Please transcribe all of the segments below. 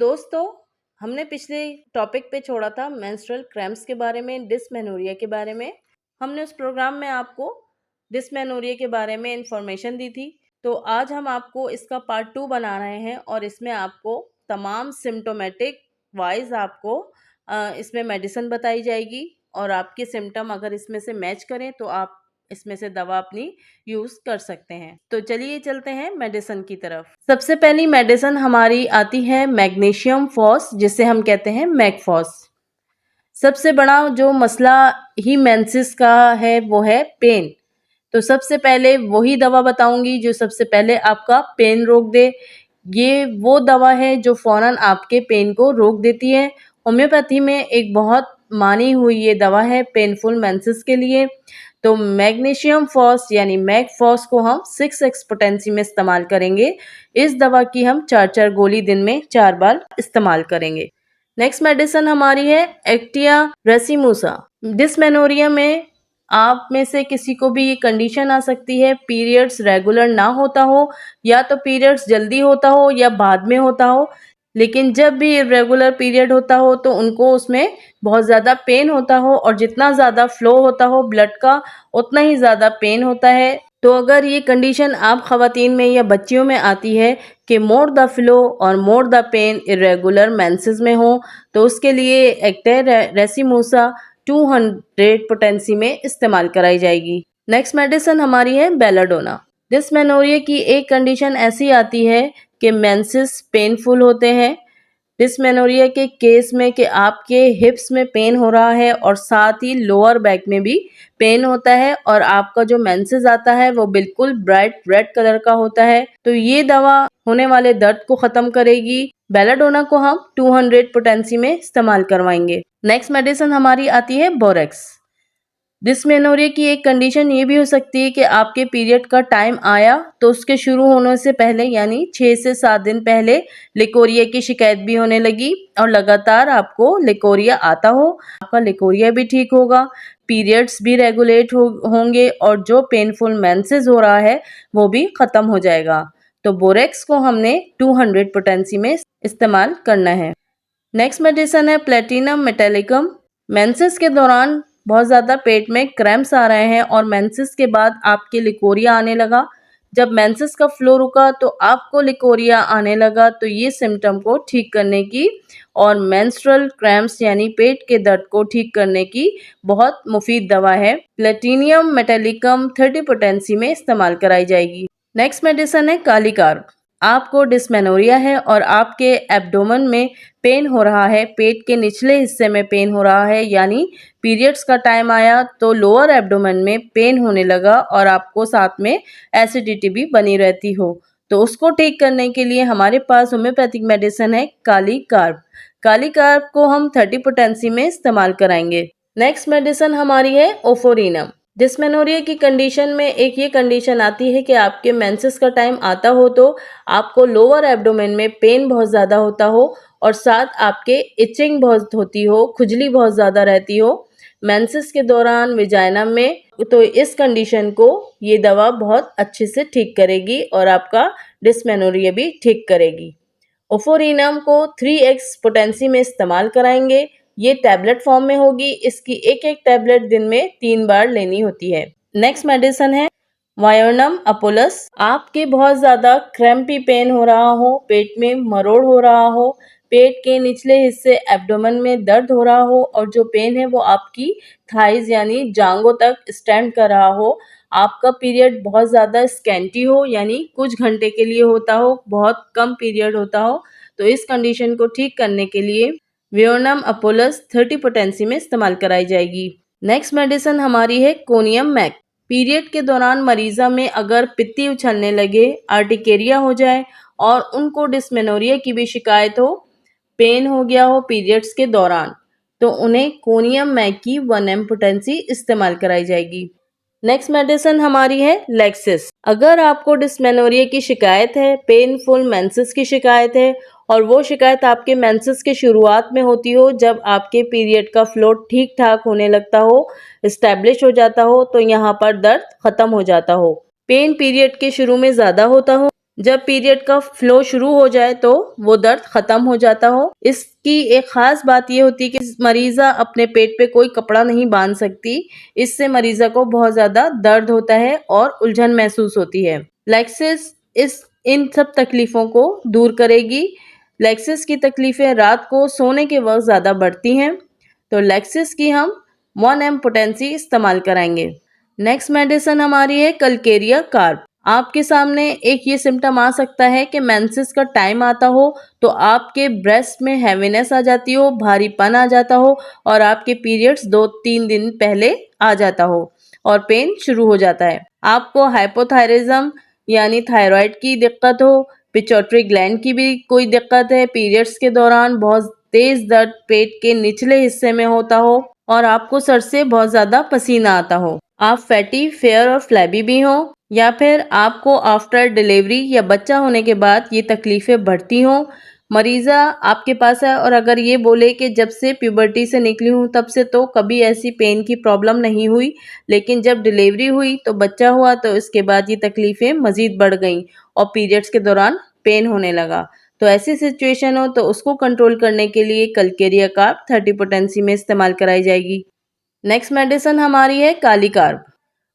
दोस्तों, हमने पिछले टॉपिक पे छोड़ा था मेंस्ट्रुअल क्रैम्प्स के बारे में, डिस्मेनोरिया के बारे में। हमने उस प्रोग्राम में आपको डिस्मेनोरिया के बारे में इंफॉर्मेशन दी थी। तो आज हम आपको इसका पार्ट 2 बना रहे हैं और इसमें आपको तमाम सिम्टोमेटिक वाइज आपको इसमें मेडिसिन बताई जाएगी और आपके सिम्टम अगर इसमें से मैच करें तो आप इसमें से दवा अपनी यूज कर सकते हैं। तो चलिए चलते हैं मेडिसिन की तरफ। सबसे पहली मेडिसिन हमारी आती है मैग्नीशियम फॉस, जिसे हम कहते हैं मैगफॉस। सबसे बड़ा जो मसला ही मेंसेस का है वो है पेन। तो सबसे पहले वही दवा बताऊंगी जो सबसे पहले आपका पेन रोक दे। ये वो दवा है जो फौरन आपके पेन को रोक देती है। होम्योपैथी में एक बहुत मानी हुई ये दवा है पेनफुल मेंसेस के लिए। तो मैग्नीशियम फॉस यानी मैगफॉस को हम 6x पोटेंसी में इस्तेमाल करेंगे। इस दवा की हम 4 गोली दिन में 4 बार इस्तेमाल करेंगे। नेक्स्ट मेडिसिन हमारी है एक्टिया रेसिमोसा। डिस्मेनोरिया में आप में से किसी को भी ये कंडीशन आ सकती है, पीरियड्स रेगुलर ना होता हो, या तो पीरियड्स जल्दी होता हो या बाद में होता हो। लेकिन जब भी इर्रेगुलर पीरियड होता हो तो उनको उसमें बहुत ज़्यादा पेन होता हो और जितना ज़्यादा फ्लो होता हो ब्लड का उतना ही ज़्यादा पेन होता है। तो अगर ये कंडीशन आप ख़वातीन में या बच्चियों में आती है कि मोर द फ्लो और more the pain irregular menses में हो, तो उसके लिए एक्टिया रेसिमोसा 200 पोटेंसी में इस्तेमाल कराई जाएगी। नेक्स्ट मेडिसिन हमारी है बेलाडोना। डिस्मेनोरिया की एक कंडीशन ऐसी आती है कि मेंसेस पेनफुल होते हैं। डिस्मेनोरिया के केस में कि आपके हिप्स में पेन हो रहा है और साथ ही लोअर बैक में भी पेन होता है और आपका जो मेंसेस आता है वो बिल्कुल ब्राइट रेड कलर का होता है। तो ये दवा होने वाले दर्द को ख़त्म करेगी। बेलाडोना को हम 200 पोटेंसी में इस्तेमाल करवाएंगे। नेक्स्ट मेडिसिन हमारी आती है बोरेक्स। डिस्मेनोरिया की एक कंडीशन ये भी हो सकती है कि आपके पीरियड का टाइम आया तो उसके शुरू होने से पहले यानी 6 से 7 दिन पहले लिकोरिया की शिकायत भी होने लगी और लगातार आपको लिकोरिया आता हो, आपका लिकोरिया भी ठीक होगा, पीरियड्स भी रेगुलेट होंगे और जो पेनफुल मेंसेस हो रहा है वो भी ख़त्म हो जाएगा। तो बोरेक्स को हमने 200 पोटेंसी में इस्तेमाल करना है। नेक्स्ट मेडिसिन है प्लेटिनम मेटालिकम। मेंसेस के दौरान बहुत ज़्यादा पेट में क्रैम्प्स आ रहे हैं और मेंसेस के बाद आपके लिकोरिया आने लगा। जब मेंसेस का फ्लो रुका तो आपको लिकोरिया आने लगा। तो ये सिम्टम को ठीक करने की और मेंस्ट्रुअल क्रैम्प्स यानी पेट के दर्द को ठीक करने की बहुत मुफीद दवा है। प्लेटिनियम मेटालिकम 30 पोटेंसी में इस्तेमाल कराई जाएगी। नेक्स्ट मेडिसिन है कालीकार्ब। आपको डिस्मेनोरिया है और आपके एब्डोमेन में पेन हो रहा है, पेट के निचले हिस्से में पेन हो रहा है, यानी पीरियड्स का टाइम आया तो लोअर एब्डोमेन में पेन होने लगा और आपको साथ में एसिडिटी भी बनी रहती हो। तो उसको ठीक करने के लिए हमारे पास होम्योपैथिक मेडिसिन है कालीकार्ब। कालीकार्ब को हम 30 पोटेंसी में इस्तेमाल कराएंगे। नेक्स्ट मेडिसिन हमारी है ओफोरिनम। डिस्मेनोरिया की कंडीशन में एक ये कंडीशन आती है कि आपके मेंसेस का टाइम आता हो तो आपको लोअर एब्डोमेन में पेन बहुत ज़्यादा होता हो और साथ आपके इचिंग बहुत होती हो, खुजली बहुत ज़्यादा रहती हो मेंसेस के दौरान विजाइना में। तो इस कंडीशन को ये दवा बहुत अच्छे से ठीक करेगी और आपका डिस्मेनोरिया भी ठीक करेगी। ओफोरिनम को 3x पोटेंसी में इस्तेमाल कराएंगे। ये टैबलेट फॉर्म में होगी। इसकी एक टैबलेट दिन में 3 बार लेनी होती है। नेक्स्ट मेडिसिन है वायोनम अपोलस। आपके बहुत ज़्यादा क्रैम्पी पेन हो रहा हो, पेट में मरोड़ हो रहा हो, पेट के निचले हिस्से एब्डोमेन में दर्द हो रहा हो और जो पेन है वो आपकी थाइज यानी जांघों तक स्टैंड कर रहा हो, आपका पीरियड बहुत ज़्यादा स्कैंटी हो यानी कुछ घंटे के लिए होता हो, बहुत कम पीरियड होता हो, तो इस कंडीशन को ठीक करने के लिए वियोनम अपोलस 30 पोटेंसी में इस्तेमाल कराई जाएगी। नेक्स्ट मेडिसिन हमारी है कोनियम मैक। पीरियड के दौरान मरीज़ा में अगर पित्ती उछलने लगे, आर्टिकेरिया हो जाए और उनको डिस्मेनोरिया की भी शिकायत हो, पेन हो गया हो पीरियड्स के दौरान, तो उन्हें कोनियम मैक की 1m पोटेंसी इस्तेमाल कराई जाएगी। नेक्स्ट मेडिसिन हमारी है लेक्सिस। अगर आपको डिस्मेनोरिया की शिकायत है, पेनफुल मेंसेस की शिकायत है और वो शिकायत आपके मेंसेस के शुरुआत में होती हो, जब आपके पीरियड का फ्लो ठीक ठाक होने लगता हो, इस्टेब्लिश हो जाता हो, तो यहाँ पर दर्द खत्म हो जाता हो, पेन पीरियड के शुरू में ज़्यादा होता हो, जब पीरियड का फ्लो शुरू हो जाए तो वो दर्द खत्म हो जाता हो। इसकी एक खास बात ये होती है कि मरीजा अपने पेट पे कोई कपड़ा नहीं बांध सकती। इससे मरीजा को बहुत ज्यादा दर्द होता है और उलझन महसूस होती है। लैक्सिस इन सब तकलीफों को दूर करेगी। लैक्सिस की तकलीफें रात को सोने के वक्त ज्यादा बढ़ती हैं, तो लैक्सिस की हम 1 mg पोटेंसी इस्तेमाल कराएंगे। नेक्स्ट मेडिसिन हमारी है कलकेरिया कार्ब। आपके सामने एक ये सिम्टम आ सकता है कि मेंसेस का टाइम आता हो तो आपके ब्रेस्ट में हैवीनेस आ जाती हो, भारीपन आ जाता हो और आपके पीरियड्स 2-3 दिन पहले आ जाता हो और पेन शुरू हो जाता है। आपको हाइपोथायरिज्म यानी थायराइड की दिक्कत हो, पिट्यूटरी ग्लैंड की भी कोई दिक्कत है, पीरियड्स के दौरान बहुत तेज दर्द पेट के निचले हिस्से में होता हो और आपको सर से बहुत ज्यादा पसीना आता हो, आप फैटी, फेयर और फ्लैबी भी हो, या फिर आपको आफ्टर डिलीवरी या बच्चा होने के बाद ये तकलीफें बढ़ती हों। मरीजा आपके पास है और अगर ये बोले कि जब से प्यूबर्टी से निकली हूँ तब से तो कभी ऐसी पेन की प्रॉब्लम नहीं हुई, लेकिन जब डिलीवरी हुई तो बच्चा हुआ तो इसके बाद ये तकलीफें मजीद बढ़ गईं और पीरियड्स के दौरान पेन होने लगा, तो ऐसी सिचुएशन हो तो उसको कंट्रोल करने के लिए कलकेरिया कार्ब 30 पोटेंसी में इस्तेमाल कराई जाएगी। नेक्स्ट मेडिसिन हमारी है काली कार्ब।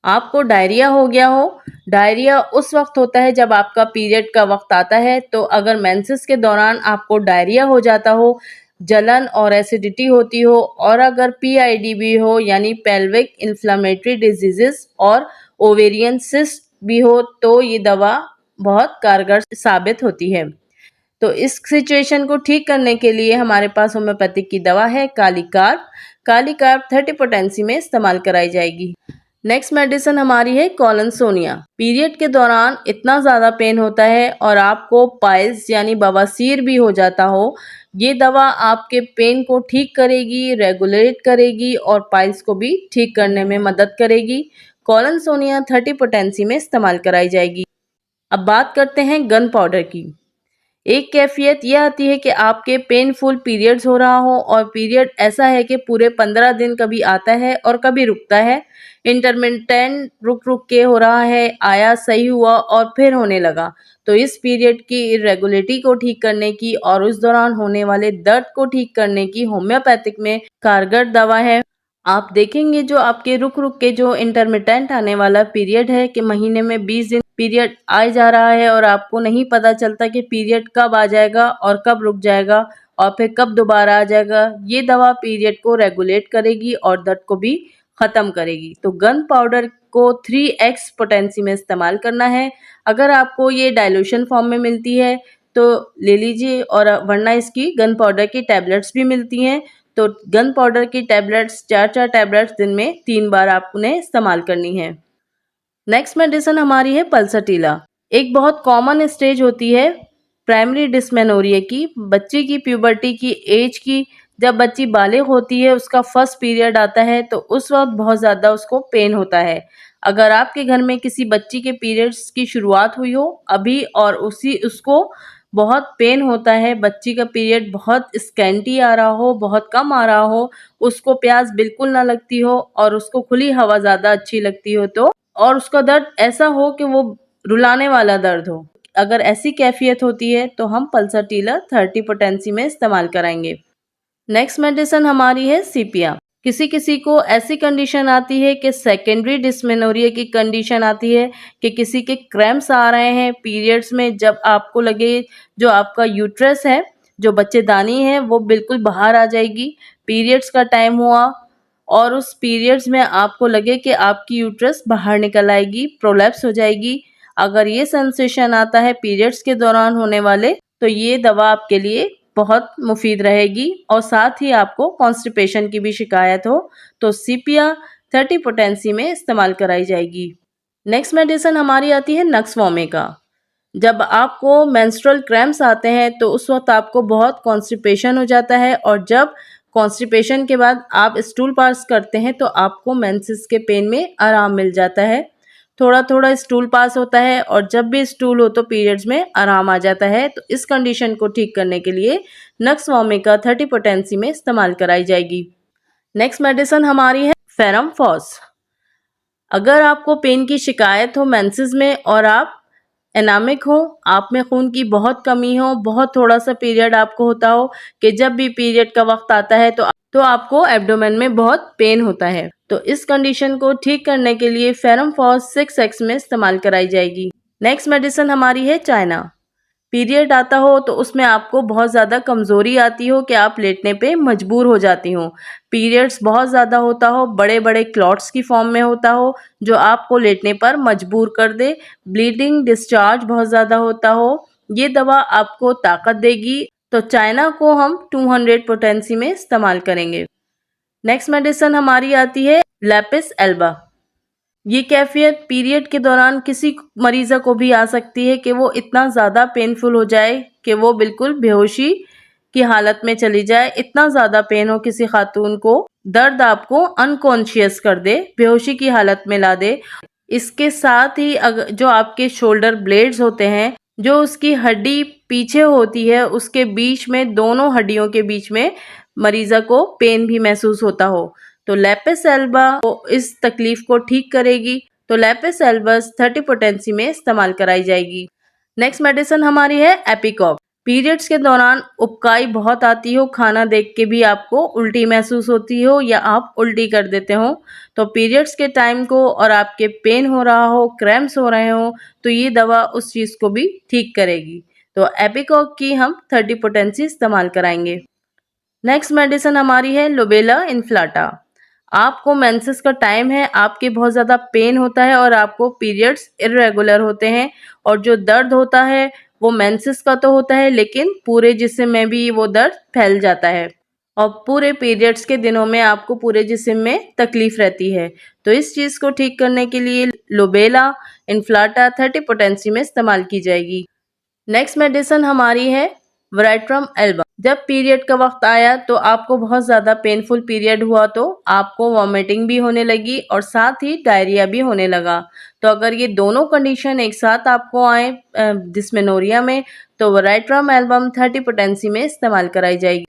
आपको डायरिया हो गया हो, डायरिया उस वक्त होता है जब आपका पीरियड का वक्त आता है, तो अगर मेंसेस के दौरान आपको डायरिया हो जाता हो, जलन और एसिडिटी होती हो और अगर पीआईडी भी हो यानी पेल्विक इन्फ्लेमेटरी डिजीजेस और ओवेरियन सिस्ट भी हो तो ये दवा बहुत कारगर साबित होती है। तो इस सिचुएशन को ठीक करने के लिए हमारे पास होम्योपैथिक की दवा है kali carb. Kali carb 30 potency में इस्तेमाल कराई जाएगी। नेक्स्ट मेडिसिन हमारी है कॉलनसोनिया। पीरियड के दौरान इतना ज़्यादा पेन होता है और आपको पाइल्स यानी बवासीर भी हो जाता हो, ये दवा आपके पेन को ठीक करेगी, रेगुलेट करेगी और पाइल्स को भी ठीक करने में मदद करेगी। कॉलनसोनिया 30 पोटेंसी में इस्तेमाल कराई जाएगी। अब बात करते हैं गन पाउडर की। एक कैफियत यह आती है कि आपके पेनफुल पीरियड्स हो रहा हो और पीरियड ऐसा है कि पूरे 15 दिन कभी आता है और कभी रुकता है, इंटरमिटेंट रुक रुक के हो रहा है, आया, सही हुआ और फिर होने लगा। तो इस पीरियड की इरेगुलरिटी को ठीक करने की और उस दौरान होने वाले दर्द को ठीक करने की होम्योपैथिक में कारगर दवा है। आप देखेंगे जो आपके रुक रुक के जो इंटरमिटेंट आने वाला पीरियड है कि महीने में 20 दिन पीरियड आ जा रहा है और आपको नहीं पता चलता कि पीरियड कब आ जाएगा और कब रुक जाएगा और फिर कब दोबारा आ जाएगा। ये दवा पीरियड को रेगुलेट करेगी और दर्द को भी ख़त्म करेगी। तो गन पाउडर को 3x पोटेंसी में इस्तेमाल करना है। अगर आपको ये डाइल्यूशन फॉर्म में मिलती है तो ले लीजिए और वरना इसकी गन पाउडर की टैबलेट्स भी मिलती हैं। तो गन पाउडर की टैबलेट्स 4-4 टैबलेट्स दिन में 3 बार आपने इस्तेमाल करनी है। नेक्स्ट मेडिसिन हमारी है पल्सटीला। एक बहुत कॉमन स्टेज होती है प्राइमरी डिस्मेनोरिया की, बच्ची की प्यूबर्टी की एज की। जब बच्ची बालिग होती है, उसका फर्स्ट पीरियड आता है तो उस वक्त बहुत ज़्यादा उसको पेन होता है। अगर आपके घर में किसी बच्ची के पीरियड्स की शुरुआत हुई हो अभी और उसको बहुत पेन होता है, बच्ची का पीरियड बहुत स्कैंटी आ रहा हो, बहुत कम आ रहा हो, उसको प्यास बिल्कुल ना लगती हो और उसको खुली हवा ज़्यादा अच्छी लगती हो तो, और उसका दर्द ऐसा हो कि वो रुलाने वाला दर्द हो, अगर ऐसी कैफियत होती है तो हम पल्सटीला 30 पोटेंसी में इस्तेमाल कराएंगे। नेक्स्ट मेडिसिन हमारी है सीपिया। किसी किसी को ऐसी कंडीशन आती है कि सेकेंडरी डिस्मेनोरिया की कंडीशन आती है कि किसी के क्रैम्प्स आ रहे हैं पीरियड्स में, जब आपको लगे जो आपका यूट्रस है, जो बच्चेदानी है, वो बिल्कुल बाहर आ जाएगी। पीरियड्स का टाइम हुआ और उस पीरियड्स में आपको लगे कि आपकी यूट्रस बाहर निकल आएगी, प्रोलैप्स हो जाएगी। अगर ये सेंसेशन आता है पीरियड्स के दौरान होने वाले तो ये दवा आपके लिए बहुत मुफीद रहेगी। और साथ ही आपको कॉन्स्टिपेशन की भी शिकायत हो तो सीपिया 30 पोटेंसी में इस्तेमाल कराई जाएगी। नेक्स्ट मेडिसिन हमारी आती है नक्स वोमिका। जब आपको मेंस्ट्रुअल क्रैम्प्स आते हैं तो उस वक्त आपको बहुत कॉन्स्टिपेशन हो जाता है और जब कॉन्स्टिपेशन के बाद आप स्टूल पास करते हैं तो आपको मेंसेस के पेन में आराम मिल जाता है। थोड़ा थोड़ा स्टूल पास होता है और जब भी स्टूल हो तो पीरियड्स में आराम आ जाता है। तो इस कंडीशन को ठीक करने के लिए नक्स वोमिका 30 पोटेंसी में इस्तेमाल कराई जाएगी। नेक्स्ट मेडिसिन हमारी है फेरम फॉस। अगर आपको पेन की शिकायत हो मेंसेस में और आप एनामिक हो, आप में खून की बहुत कमी हो, बहुत थोड़ा सा पीरियड आपको होता हो कि जब भी पीरियड का वक्त आता है तो आपको एब्डोमेन में बहुत पेन होता है, तो इस कंडीशन को ठीक करने के लिए फेरम फॉस 6X में इस्तेमाल कराई जाएगी। नेक्स्ट मेडिसिन हमारी है चाइना। पीरियड आता हो तो उसमें आपको बहुत ज़्यादा कमज़ोरी आती हो कि आप लेटने पे मजबूर हो जाती हो, पीरियड्स बहुत ज़्यादा होता हो, बड़े बड़े क्लॉट्स की फॉर्म में होता हो जो आपको लेटने पर मजबूर कर दे, ब्लीडिंग डिस्चार्ज बहुत ज़्यादा होता हो, ये दवा आपको ताकत देगी। तो चाइना को हम 200 पोटेंसी में इस्तेमाल करेंगे। नेक्स्ट मेडिसिन हमारी आती है लैपिस एल्बा। ये कैफियत पीरियड के दौरान किसी मरीज़ा को भी आ सकती है कि वो इतना ज़्यादा पेनफुल हो जाए कि वो बिल्कुल बेहोशी की हालत में चली जाए, इतना ज़्यादा पेन हो किसी खातून को, दर्द आपको अनकॉन्शियस कर दे, बेहोशी की हालत में ला दे। इसके साथ ही जो आपके शोल्डर ब्लेड्स होते हैं, जो उसकी हड्डी पीछे होती है, उसके बीच में, दोनों हड्डियों के बीच में मरीज़ा को पेन भी महसूस होता हो, तो लैपिस एल्बा इस तकलीफ को ठीक करेगी। तो लैपिस एल्बस 30 पोटेंसी में इस्तेमाल कराई जाएगी। नेक्स्ट मेडिसिन हमारी है एपिकॉप। पीरियड्स के दौरान उबकाई बहुत आती हो, खाना देख के भी आपको उल्टी महसूस होती हो या आप उल्टी कर देते हो, तो पीरियड्स के टाइम को और आपके पेन हो रहा हो, क्रैम्प्स हो रहे हो, तो ये दवा उस चीज़ को भी ठीक करेगी। तो एपिकॉप की हम 30 पोटेंसी इस्तेमाल कराएंगे। नेक्स्ट मेडिसिन हमारी है लोबेला इन्फ्लाटा। आपको मेंसेस का टाइम है, आपके बहुत ज़्यादा पेन होता है और आपको पीरियड्स इर्रेगुलर होते हैं, और जो दर्द होता है वो मेंसेस का तो होता है लेकिन पूरे जिस्म में भी वो दर्द फैल जाता है, और पूरे पीरियड्स के दिनों में आपको पूरे जिस्म में तकलीफ रहती है। तो इस चीज़ को ठीक करने के लिए लोबेला इन्फ्लाटा 30 पोटेंसी में इस्तेमाल की जाएगी। नेक्स्ट मेडिसिन हमारी है वराइट्रम एल्बा। जब पीरियड का वक्त आया तो आपको बहुत ज़्यादा पेनफुल पीरियड हुआ, तो आपको वॉमिटिंग भी होने लगी और साथ ही डायरिया भी होने लगा। तो अगर ये दोनों कंडीशन एक साथ आपको आए डिस्मेनोरिया में, तो वराइट्रम एल्बम 30 पोटेंसी में इस्तेमाल कराई जाएगी।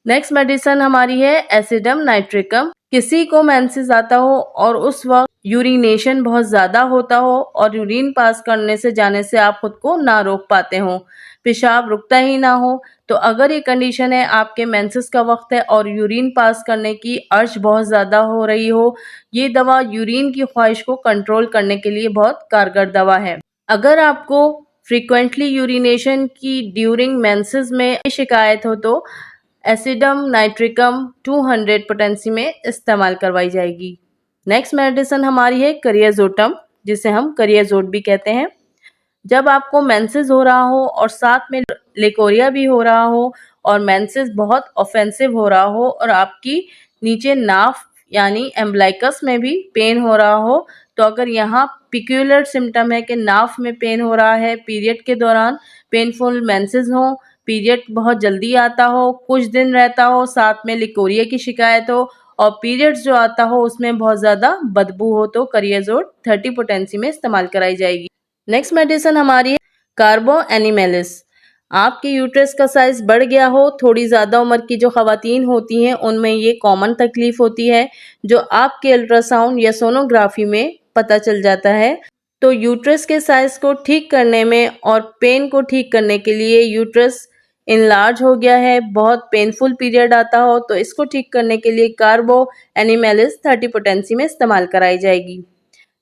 नेक्स्ट मेडिसिन हमारी है एसिडम नाइट्रिकम। किसी को मेंसेस आता हो और उस वक्त यूरिनेशन बहुत ज़्यादा होता हो और यूरिन पास करने से जाने से आप खुद को ना रोक पाते हो, पेशाब रुकता ही ना हो, तो अगर ये कंडीशन है, आपके मेंसेस का वक्त है और यूरिन पास करने की अर्ज बहुत ज़्यादा हो रही हो, ये दवा यूरिन की ख्वाहिश को कंट्रोल करने के लिए बहुत कारगर दवा है। अगर आपको फ्रीक्वेंटली यूरिनेशन की ड्यूरिंग मेंसेस में शिकायत हो तो एसिडम नाइट्रिकम 200 पोटेंसी में इस्तेमाल करवाई जाएगी। नेक्स्ट मेडिसिन हमारी है करियाजोटम, जिसे हम करियाजोट भी कहते हैं। जब आपको मेंसेस हो रहा हो और साथ में लेकोरिया भी हो रहा हो और मेंसेस बहुत ऑफेंसिव हो रहा हो और आपकी नीचे नाफ यानी एम्ब्लाइकस में भी पेन हो रहा हो, तो अगर यहाँ पिक्यूलर सिम्टम है कि नाफ में पेन हो रहा है, पीरियड के दौरान पेनफुल मेंसेस हो, पीरियड बहुत जल्दी आता हो, कुछ दिन रहता हो, साथ में लिकोरिया की शिकायत हो और पीरियड्स जो आता हो उसमें बहुत ज़्यादा बदबू हो, तो करियाजोट 30 पोटेंसी में इस्तेमाल कराई जाएगी। नेक्स्ट मेडिसिन हमारी है कार्बो एनिमेलिस। आपके यूट्रस का साइज बढ़ गया हो, थोड़ी ज़्यादा उम्र की जो ख़वातीन होती हैं उनमें ये कॉमन तकलीफ होती है, जो आपके अल्ट्रासाउंड या सोनोग्राफी में पता चल जाता है। तो यूट्रस के साइज को ठीक करने में और पेन को ठीक करने के लिए, यूट्रस इनलार्ज हो गया है, बहुत पेनफुल पीरियड आता हो, तो इसको ठीक करने के लिए कार्बो एनिमेलिस 30 पोटेंसी में इस्तेमाल कराई जाएगी।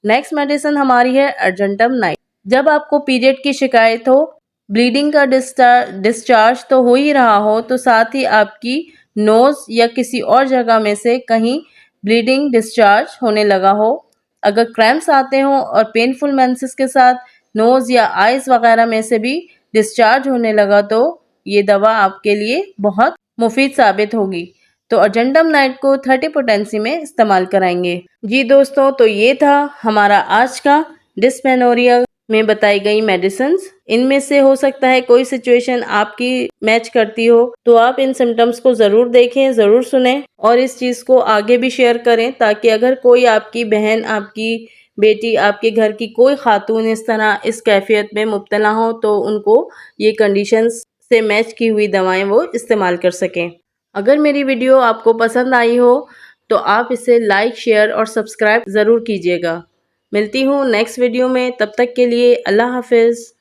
नेक्स्ट मेडिसिन हमारी है अर्जेंटम नाइट। जब आपको पीरियड की शिकायत हो, ब्लीडिंग का डिस्चार्ज तो हो ही रहा हो, तो साथ ही आपकी नोज़ या किसी और जगह में से कहीं ब्लीडिंग डिस्चार्ज होने लगा हो, अगर क्रैम्प्स आते हों और पेनफुल मेंसेस के साथ नोज़ या आइज़ वगैरह में से भी डिस्चार्ज होने लगा, तो ये दवा आपके लिए बहुत मुफीद साबित होगी। तो अर्जेंटम नाइट को 30 पोटेंसी में इस्तेमाल कराएंगे। जी दोस्तों, तो ये था हमारा आज का डिस्मेनोरिया में बताई गई मेडिसिन्स। इनमें से हो सकता है कोई सिचुएशन आपकी मैच करती हो, तो आप इन सिम्टम्स को ज़रूर देखें, ज़रूर सुनें और इस चीज़ को आगे भी शेयर करें, ताकि अगर कोई आपकी बहन, आपकी बेटी, आपके घर की कोई खातून इस तरह इस कैफियत में मुब्तला हो, तो उनको ये कंडीशंस से मैच की हुई दवाएं वो इस्तेमाल कर सकें। अगर मेरी वीडियो आपको पसंद आई हो तो आप इसे लाइक, शेयर और सब्सक्राइब ज़रूर कीजिएगा। मिलती हूँ नेक्स्ट वीडियो में, तब तक के लिए अल्लाह हाफ़िज़।